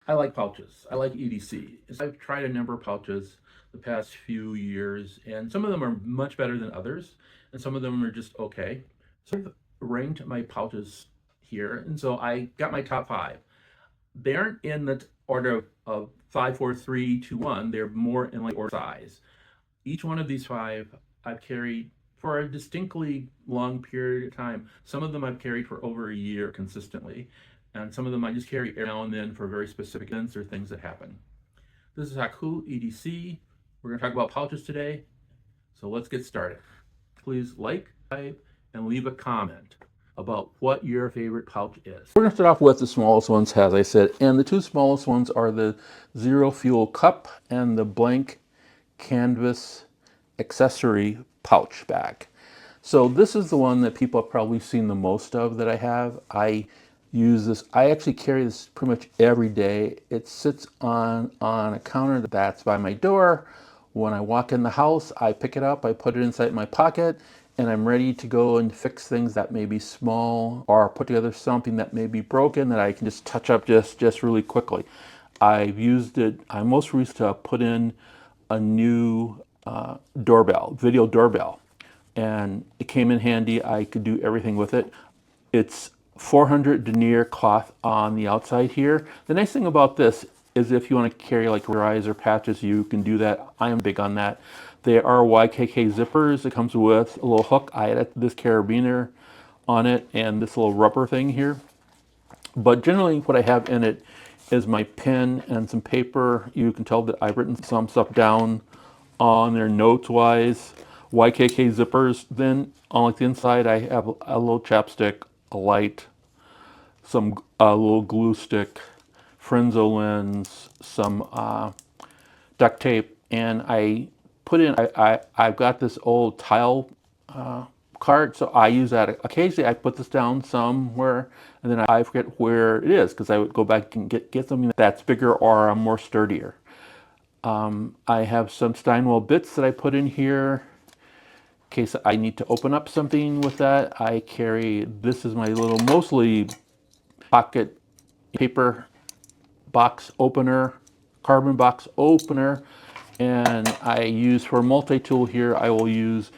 I like pouches. I like EDC. I've tried a number of pouches the past few years, and some of them are much better than others, and some of them are just okay. So I've ranked my pouches here, and so I got my top five. They aren't in the order of five, four, three, two, one. They're more in like order size. Each one of these five I've carried for a distinctly long period of time. Some of them I've carried for over a year consistently, and some of them I just carry every now and then for very specific events or things that happen. This is Haku EDC. We're going to talk about pouches today, so let's get started. Please like, subscribe, and leave a comment about what your favorite pouch is. We're going to start off with the smallest ones, as I said, and the two smallest ones are the Zero Fuel Cup and the blank canvas accessory pouch bag. So this is the one that people have probably seen the most of that I have. I use this, I actually carry this pretty much every day. It sits on a counter that's by my door. When I walk in the house, I pick it up, I put it inside my pocket, and I'm ready to go and fix things that may be small or put together something that may be broken that I can just touch up just really quickly. I've used it, I most recently put in a new doorbell, video doorbell, and it came in handy. I could do everything with it. It's 400 denier cloth on the outside here. The nice thing about this is if you want to carry like eyes or patches, you can do that. I am big on that. There are YKK zippers. It comes with a little hook. I added this carabiner on it and this little rubber thing here. But generally what I have in it is my pen and some paper. You can tell that I've written some stuff down on there notes wise. YKK zippers. Then on like the inside I have a little chapstick, a light, some little glue stick, Frenzo lens, some duct tape, and I put in, I've got this old tile cart, so I use that occasionally. I put this down somewhere, and then I forget where it is because I would go back and get something that's bigger or more sturdier. I have some Steinwell bits that I put in here in case I need to open up something with that. I carry, this is my little mostly pocket paper box opener, carbon box opener, and I use for multi-tool here, I will use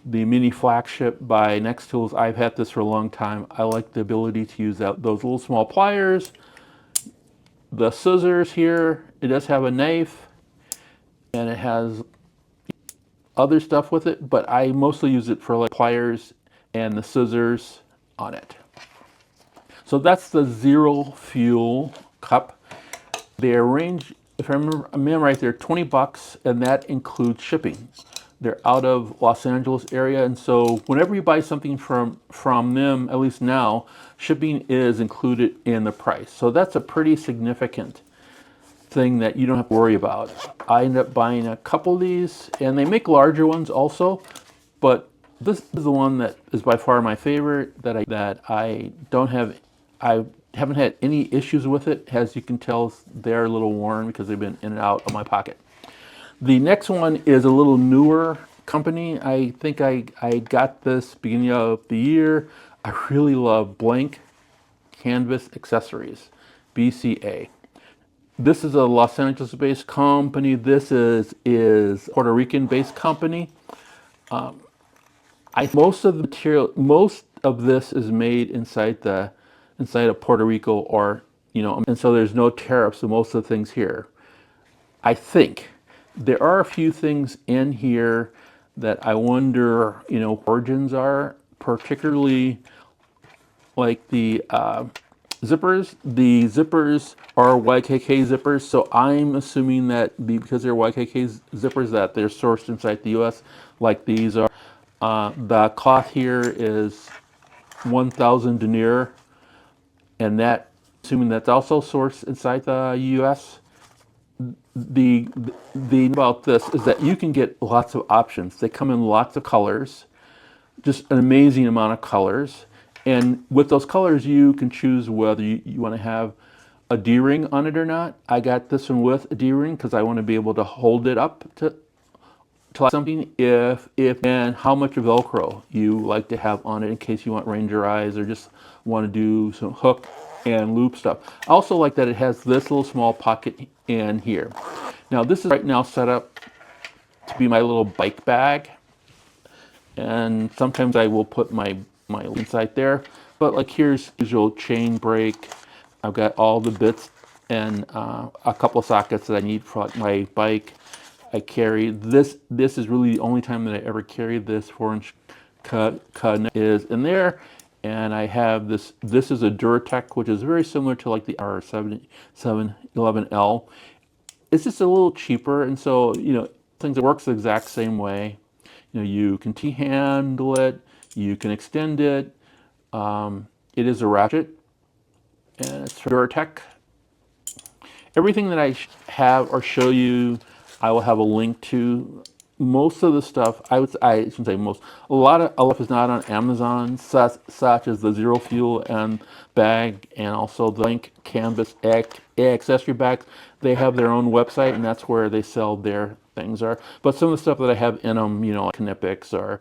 the Mini Flagship by Next Tools. I've had this for a long time. I like the ability to use those little small pliers, the scissors here. It does have a knife, and it has other stuff with it, but I mostly use it for like pliers and the scissors on it. So that's the Zero Fuel Cup. They range, if I remember right, they're 20 bucks, and that includes shipping. They're out of Los Angeles area, and so whenever you buy something from them, at least now, shipping is included in the price. So that's a pretty significant thing that you don't have to worry about. I ended up buying a couple of these, and they make larger ones also, but this is the one that is by far my favorite that I don't have. I haven't had any issues with it. As you can tell, they're a little worn because they've been in and out of my pocket. The next one is a little newer company. I think I got this beginning of the year. I really love Blank Canvas Accessories, BCA. This is a Los Angeles-based company. This is Puerto Rican-based company. Most of the material, most of this is made inside of Puerto Rico, or and so there's no tariffs on most of the things here. I think there are a few things in here that I wonder, origins are, particularly like the zippers. The zippers are YKK zippers, so I'm assuming that because they're YKK zippers that they're sourced inside the U.S. like these are. The cloth here is 1,000 denier, and that, assuming that's also sourced inside the U.S. The about this is that you can get lots of options. They come in lots of colors, just an amazing amount of colors. And with those colors, you can choose whether you want to have a D-ring on it or not. I got this one with a D-ring because I want to be able to hold it up to something, if and how much Velcro you like to have on it in case you want ranger eyes or just want to do some hook and loop stuff. I also like that it has this little small pocket in here. Now this is right now set up to be my little bike bag, and sometimes I will put my inside there. But like here's usual chain brake. I've got all the bits and a couple of sockets that I need for my bike. I carry this. This is really the only time that I ever carry this 4-inch cut is in there. And I have this. This is a Duratec, which is very similar to like the R711L. It's just a little cheaper, and so things that works the exact same way. You can T-handle it, you can extend it. It is a ratchet, and it's for Duratec. Everything that I have or show you, I will have a link to. Most of the stuff, I shouldn't say most, a lot of stuff is not on Amazon, such as the Zero Fuel and bag, and also the Blank Canvas accessory bags. They have their own website, and that's where they sell their things are. But some of the stuff that I have in them, like Knipex or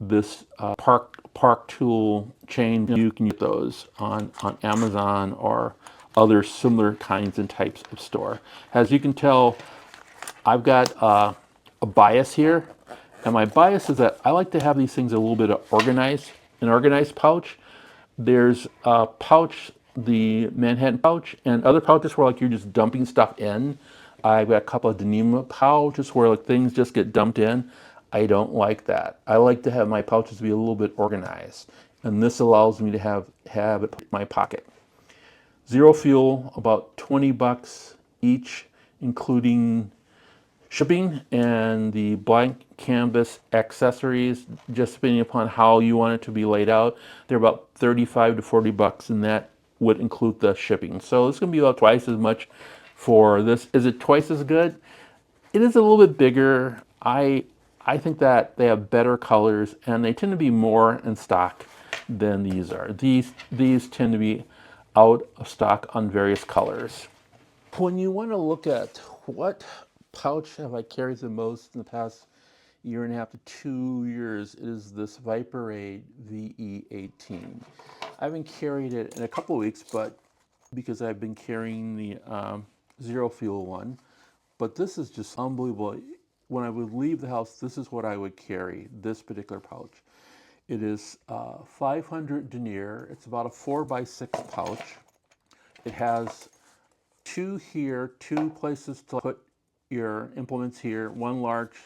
this park tool chain, you can get those on Amazon or other similar kinds and types of store. As you can tell, I've got a bias here, and my bias is that I like to have these things a little bit of an organized pouch. There's a pouch, the Manhattan pouch, and other pouches where like you're just dumping stuff in. I've got a couple of denim pouches where like things just get dumped in. I don't like that. I like to have my pouches be a little bit organized, and this allows me to have it in my pocket. Zero Fuel, about 20 bucks each, including shipping and the blank canvas accessories, just depending upon how you want it to be laid out. They're about 35 to 40 bucks, and that would include the shipping. So it's going to be about twice as much for this. Is it twice as good? It is a little bit bigger. I think that they have better colors, and they tend to be more in stock than these are. These tend to be out of stock on various colors. When you want to look at what pouch have I carried the most in the past year and a half to 2 years, it is this Viperade VE18. I haven't carried it in a couple of weeks, but because I've been carrying the Zero Fuel one. But this is just unbelievable. When I would leave the house, this is what I would carry, this particular pouch. It is 500 denier. It's about a 4x6 pouch. It has two places to put your implements here, one large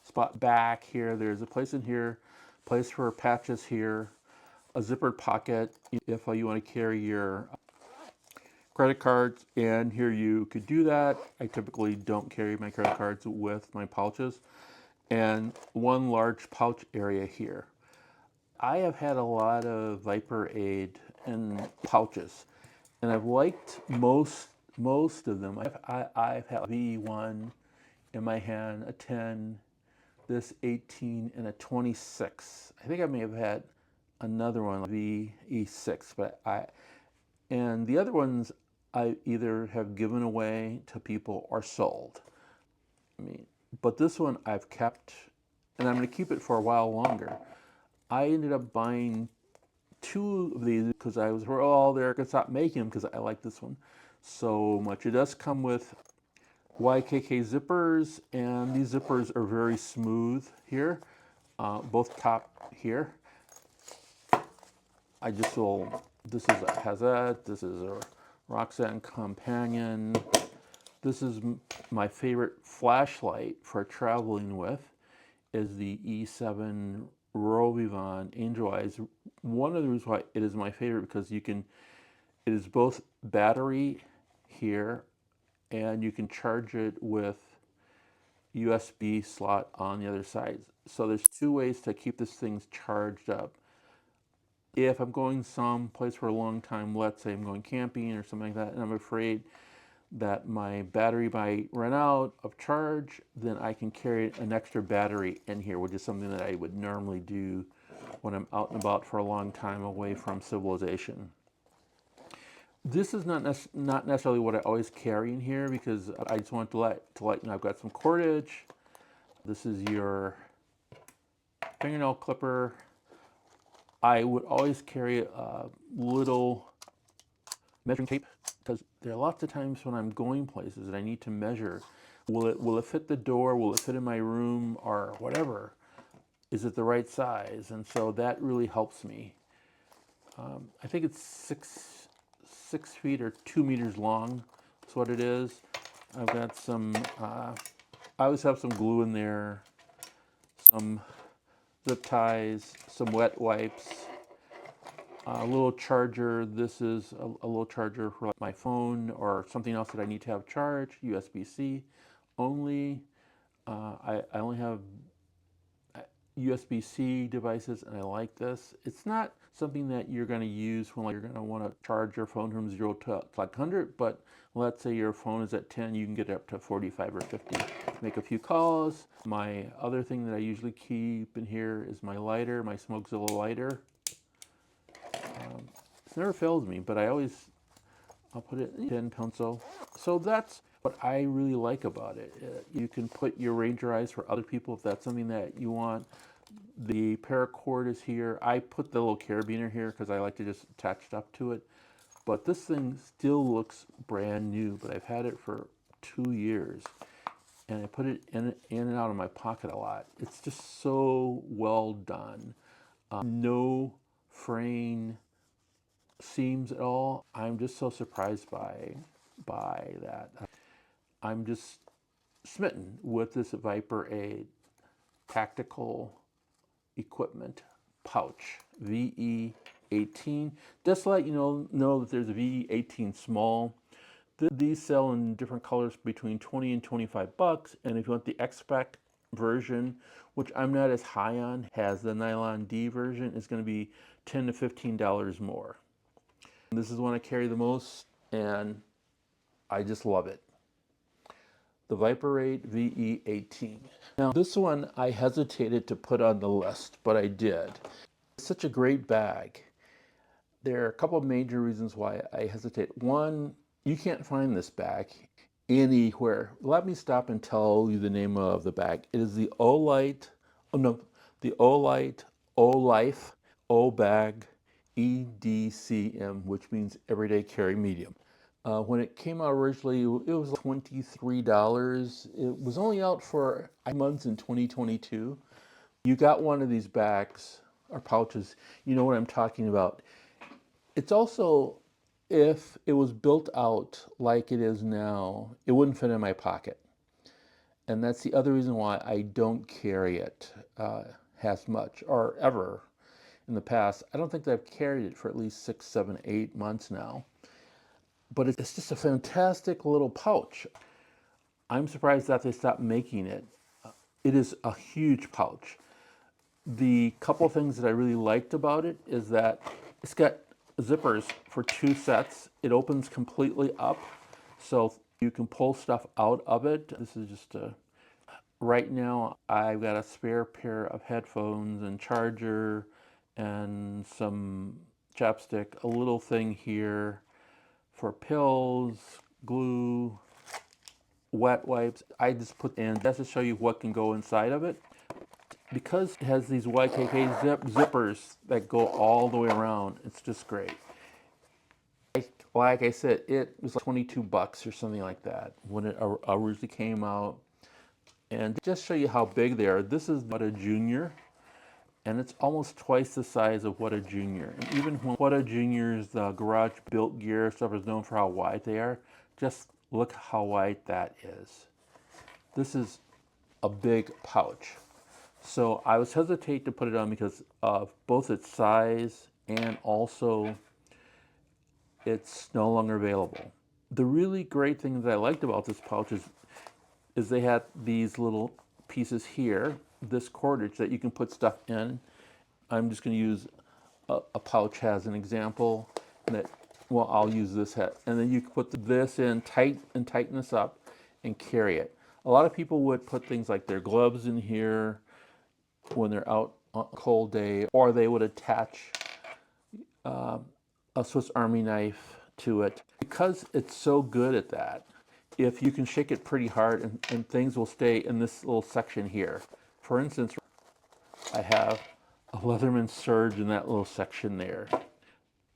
spot back here. There's a place in here, place for patches here, a zippered pocket if you want to carry your credit cards, and here you could do that. I typically don't carry my credit cards with my pouches, and one large pouch area here. I have had a lot of Viperade and pouches, and I've liked most of them. I've had a V1 in my hand, a 10, this 18, and a 26. I think I may have had another one, VE6, and the other ones I either have given away to people or sold. But this one I've kept, and I'm going to keep it for a while longer. I ended up buying 2 of these because I was, they're going to stop making them because I like this one so much. It does come with YKK zippers, and these zippers are very smooth here, both top here. This is a Hazette, this is a Roxanne Companion. This is my favorite flashlight for traveling with, is the E7 Rovivon Angel Eyes. One of the reasons why it is my favorite because it is both battery here, and you can charge it with USB slot on the other side. So there's 2 ways to keep this thing charged up. If I'm going someplace for a long time, let's say I'm going camping or something like that, and I'm afraid that my battery might run out of charge, then I can carry an extra battery in here, which is something that I would normally do when I'm out and about for a long time away from civilization. This is not necessarily what I always carry in here, because I just want to let you know I've got some cordage. This is your fingernail clipper. I would always carry a little measuring tape, because there are lots of times when I'm going places and I need to measure. Will it fit the door? Will it fit in my room or whatever? Is it the right size? And so that really helps me. I think it's six feet or 2 meters long. That's what it is. I've got some, I always have some glue in there, some zip ties, some wet wipes, a little charger. This is a little charger for my phone or something else that I need to have charged, USB-C only. I only have USB-C devices, and I like this. It's not something that you're going to use when you're going to want to charge your phone from 0 to like 100, but let's say your phone is at 10, you can get it up to 45 or 50. Make a few calls. My other thing that I usually keep in here is my lighter, my Smokezilla lighter. It never fails me, but I'll put it in pen, pencil. So that's what I really like about it. You can put your Ranger eyes for other people if that's something that you want. The paracord is here. I put the little carabiner here because I like to just attach stuff to it. But this thing still looks brand new, but I've had it for 2 years. And I put it in and out of my pocket a lot. It's just so well done. No fraying seams at all. I'm just so surprised by that. I'm just smitten with this Viperade tactical equipment pouch, VE18. Just to let you know that there's a VE18 small. These sell in different colors between 20 and 25 bucks. And if you want the X-Spec version, which I'm not as high on, has the Nylon D version, is going to be $10 to $15 more. This is one I carry the most, and I just love it. The Viperade VE18. Now, this one I hesitated to put on the list, but I did. It's such a great bag. There are a couple of major reasons why I hesitate. One, you can't find this bag anywhere. Let me stop and tell you the name of the bag. It is the Olight Olife OBage EDCM, which means everyday carry medium. When it came out originally, it was $23. It was only out for 8 months in 2022. You got one of these bags or pouches, you know what I'm talking about. It's also, if it was built out like it is now, it wouldn't fit in my pocket. And that's the other reason why I don't carry it as much or ever in the past. I don't think that I've carried it for at least 6, 7, 8 months now. But it's just a fantastic little pouch. I'm surprised that they stopped making it. It is a huge pouch. The couple things that I really liked about it is that it's got zippers for 2 sets. It opens completely up, so you can pull stuff out of it. This is just right now I've got a spare pair of headphones and charger and some chapstick, a little thing here for pills, glue, wet wipes. I just put in just to show you what can go inside of it. Because it has these YKK zippers that go all the way around, it's just great. Like I said, it was like 22 bucks or something like that when it originally came out. And just show you how big they are, this is what a junior, and it's almost twice the size of what a junior. And even when what a junior's garage built gear stuff is known for how wide they are, just look how wide that is. This is a big pouch. So I was hesitant to put it on because of both its size and also it's no longer available. The really great thing that I liked about this pouch is they had these little pieces here, this cordage that you can put stuff in. I'm just going to use a pouch as an example. That, well, I'll use this head. And then you can put this in tight and tighten this up and carry it. A lot of people would put things like their gloves in here when they're out on a cold day, or they would attach a Swiss Army knife to it. Because it's so good at that, if you can shake it pretty hard and things will stay in this little section here. For instance, I have a Leatherman surge in that little section there.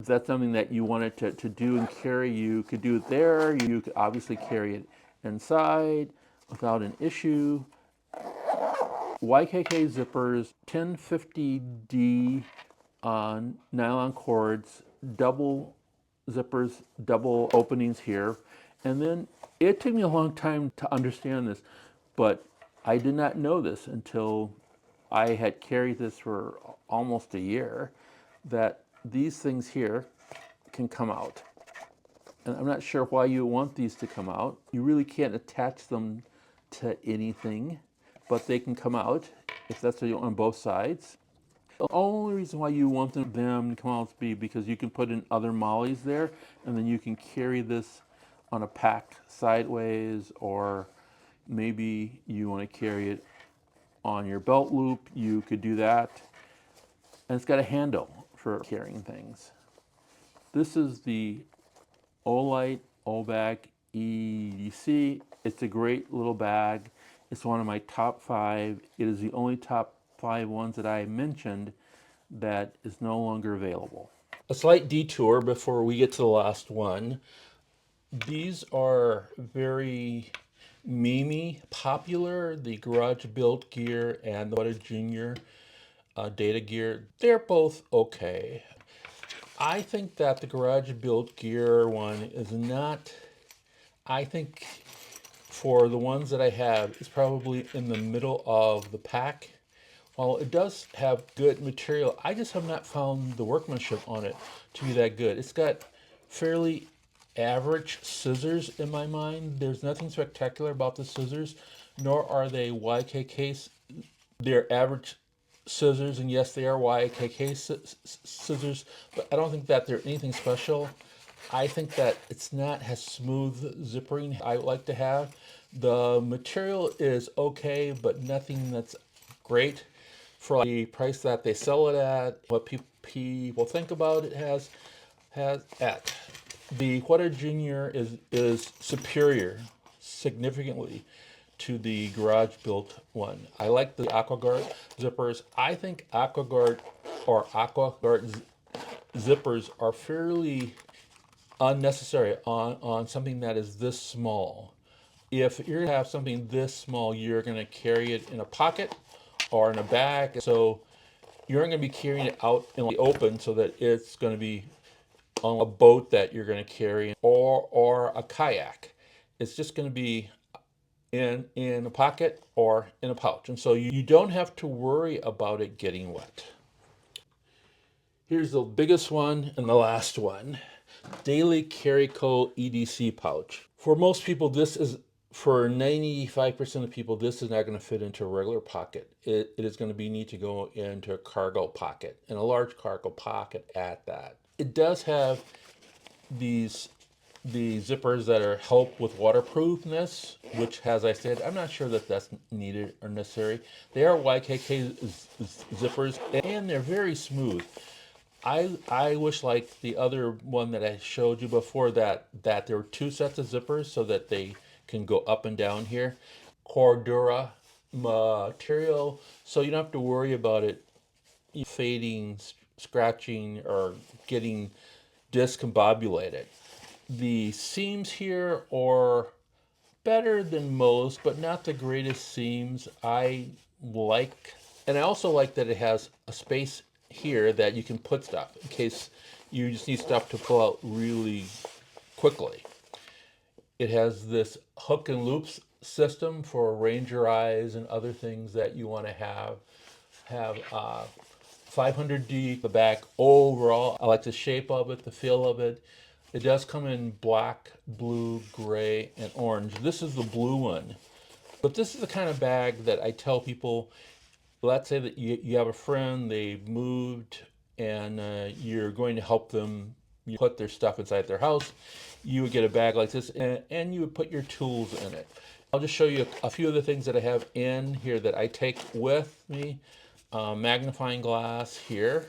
If that's something that you wanted to do and carry, you could do it there. You could obviously carry it inside without an issue. YKK zippers, 1050D on nylon cords, double zippers, double openings here. And then it took me a long time to understand this, but I did not know this until I had carried this for almost a year, that these things here can come out. And I'm not sure why you want these to come out. You really can't attach them to anything, but they can come out if that's what you want on both sides. The only reason why you want them to come out is because you can put in other mollies there, and then you can carry this on a pack sideways, or maybe you want to carry it on your belt loop. You could do that. And it's got a handle for carrying things. This is the Olight OBage EDC. It's a great little bag. It's one of my top 5. It is the only top 5 ones that I mentioned that is no longer available. A slight detour before we get to the last one. These are very memey popular. The Garage Built gear and the OITE Junior data gear, they're both okay. I think that the Garage Built gear one is not, I think for the ones that I have, it's probably in the middle of the pack. While it does have good material, I just have not found the workmanship on it to be that good. It's got fairly average scissors in my mind. There's nothing spectacular about the scissors, nor are they YKK. They're average scissors, and yes, they are YKK scissors, but I don't think that they're anything special. I think that it's not as smooth zippering I would like to have. The material is okay, but nothing that's great for the price that they sell it at. What people think about it has at. The OITE Junior is superior significantly to the Garage Built one. I like the AquaGuard zippers. I think AquaGuard or AquaGuard zippers are fairly unnecessary on something that is this small. If you're gonna have something this small, you're gonna carry it in a pocket or in a bag. So you're gonna be carrying it out in the open so that it's gonna be on a boat that you're gonna carry, or a kayak. It's just gonna be in a pocket or in a pouch. And so you don't have to worry about it getting wet. Here's the biggest one and the last one. Daily Carry Co. EDC pouch. For most people, for 95% of people, this is not going to fit into a regular pocket. It is going to need to go into a cargo pocket, and a large cargo pocket at that. It does have the zippers that help with waterproofness, which, as I said, I'm not sure that that's needed or necessary. They are YKK zippers, and they're very smooth. I wish, like the other one that I showed you before, that there were 2 sets of zippers so that they can go up and down here. Cordura material, so you don't have to worry about it fading, scratching, or getting discombobulated. The seams here are better than most, but not the greatest seams. I like, and I also like that it has a space here that you can put stuff in case you just need stuff to pull out really quickly. It has this hook and loops system for Ranger eyes and other things that you want to have 500D the back overall. I like the shape of it, the feel of it. It does come in black, blue, gray, and orange. This is the blue one. But this is the kind of bag that I tell people, let's say that you have a friend, they've moved, and you're going to help them put their stuff inside their house. You would get a bag like this, and you would put your tools in it. I'll just show you a few of the things that I have in here that I take with me. Magnifying glass here.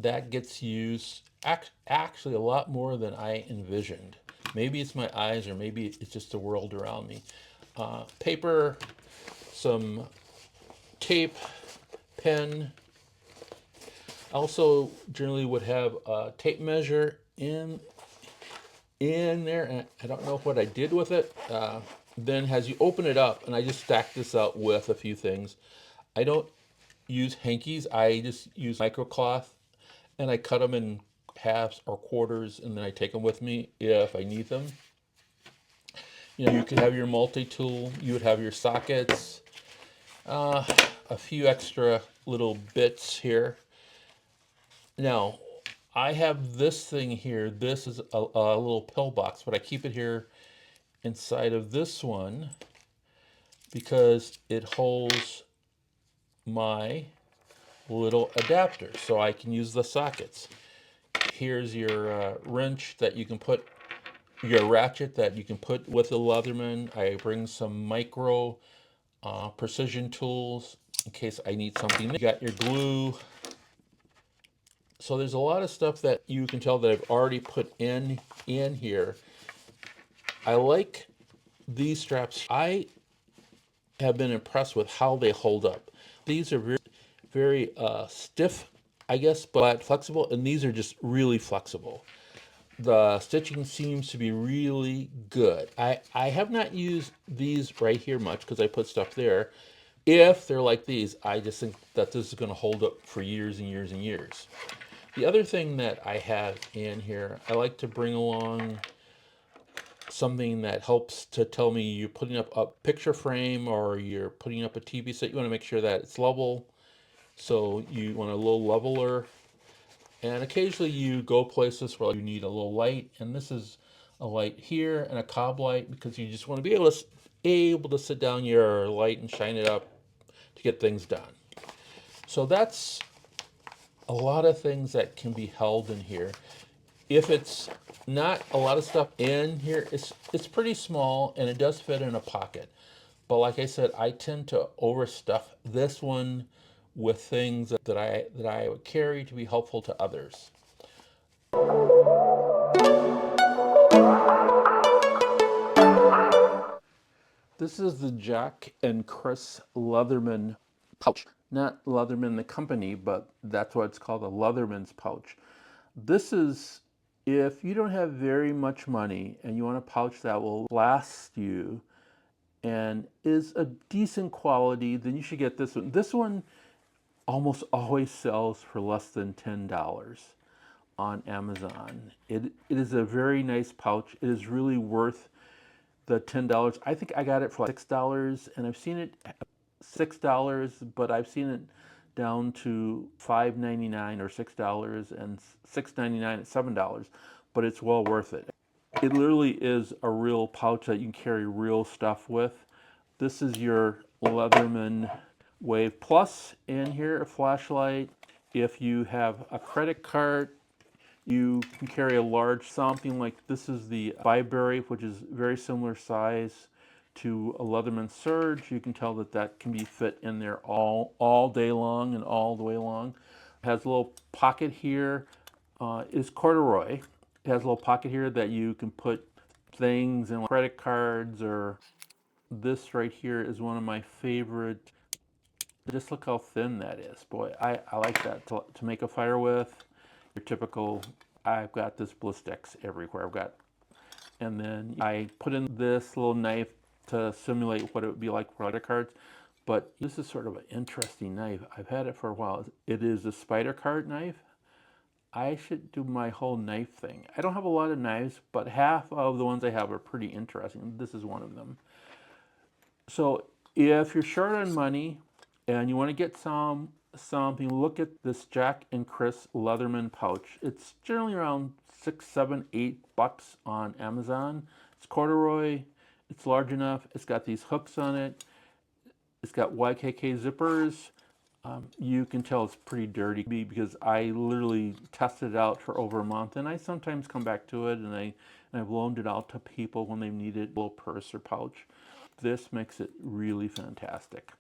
That gets used actually a lot more than I envisioned. Maybe it's my eyes, or maybe it's just the world around me. Paper, some tape, pen, Also, generally would have a tape measure in there, and I don't know what I did with it. Then as you open it up, and I just stacked this out with a few things. I don't use hankies. I just use microcloth, and I cut them in halves or quarters, and then I take them with me if I need them. You know, you could have your multi-tool. You would have your sockets, a few extra little bits here. Now, I have this thing here. This is a little pill box, but I keep it here inside of this one because it holds my little adapter so I can use the sockets. Here's your wrench that you can put, your ratchet that you can put with the Leatherman. I bring some micro precision tools in case I need something. You got your glue. So there's a lot of stuff that you can tell that I've already put in here. I like these straps. I have been impressed with how they hold up. These are very stiff, I guess, but flexible, and these are just really flexible. The stitching seems to be really good. I have not used these right here much because I put stuff there. If they're like these, I just think that this is going to hold up for years and years and years. The other thing that I have in here, I like to bring along something that helps to tell me you're putting up a picture frame or you're putting up a TV set. You want to make sure that it's level. So you want a little leveler. And occasionally you go places where you need a little light. And this is a light here and a cob light because you just want to be able to sit down your light and shine it up to get things done. So that's a lot of things that can be held in here. If it's not a lot of stuff in here, it's pretty small and it does fit in a pocket. But like I said, I tend to overstuff this one with things that I would carry to be helpful to others. This is the Jack and Chris Leatherman pouch. Not Leatherman the company, but that's what it's called, a Leatherman's pouch. This is if you don't have very much money and you want a pouch that will last you and is a decent quality, then you should get this one. This one almost always sells for less than $10 on Amazon. It is a very nice pouch. It is really worth the $10. I think I got it for like $6, and I've seen it $6, but I've seen it down to $5.99 or $6 and $6.99 at $7, but it's well worth it. It literally is a real pouch that you can carry real stuff with. This is your Leatherman Wave Plus in here, a flashlight. If you have a credit card, you can carry a large something like this is the Viperade, which is very similar size to a Leatherman Surge. You can tell that that can be fit in there all day long and all the way along. It has a little pocket here. Is corduroy. It has a little pocket here that you can put things in, like credit cards, or this right here is one of my favorite. Just look how thin that is. Boy, I like that to make a fire with. Your typical, I've got this ballistics everywhere. And then I put in this little knife to simulate what it would be like for credit cards. But this is sort of an interesting knife. I've had it for a while. It is a spider card knife. I should do my whole knife thing. I don't have a lot of knives, but half of the ones I have are pretty interesting. This is one of them. So if you're short on money and you want to get something, look at this Jack and Chris Leatherman pouch. It's generally around $6, $7, $8 on Amazon. It's corduroy. It's large enough. It's got these hooks on it. It's got YKK zippers. You can tell it's pretty dirty because I literally tested it out for over a month, and I sometimes come back to it, and I've loaned it out to people when they needed a little purse or pouch. This makes it really fantastic.